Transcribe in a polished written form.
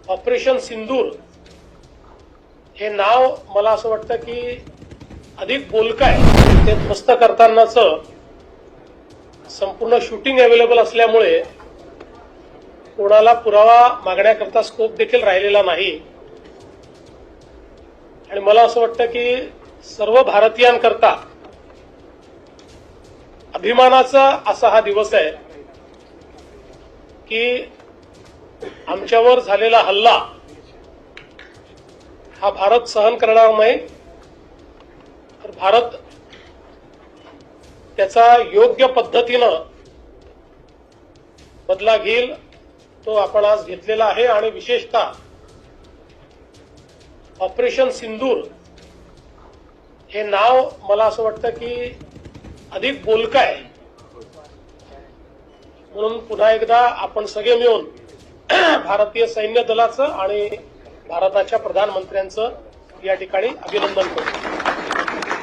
Operation सिंदूर हे नाव मला असं वाटतं की अधिक बोलकं आहे. ते ध्वस्त करतानाचं संपूर्ण शूटिंग अवेलेबल असल्यामुळे कोणाला पुरावा मागण्याकरता स्कोप देखील राहिलेला नाही. आणि मला असं वाटतं की सर्व भारतीयांकरता अभिमानाचा असा हा दिवस आहे की आमच्यावर झालेला हल्ला हा भारत सहन करणार नाही. तर भारत त्याचा योग्य पद्धतीनं बदला घेईल तो आपण आज घेतलेला आहे. आणि विशेषतः ऑपरेशन सिंदूर हे नाव मला असं वाटतं की अधिक बोलकं आहे. म्हणून पुन्हा एकदा आपण सगळे मिळून भारतीय सैन्य दलाचं आणि भारताच्या प्रधानमंत्र्यांचं या ठिकाणी अभिनंदन करतो.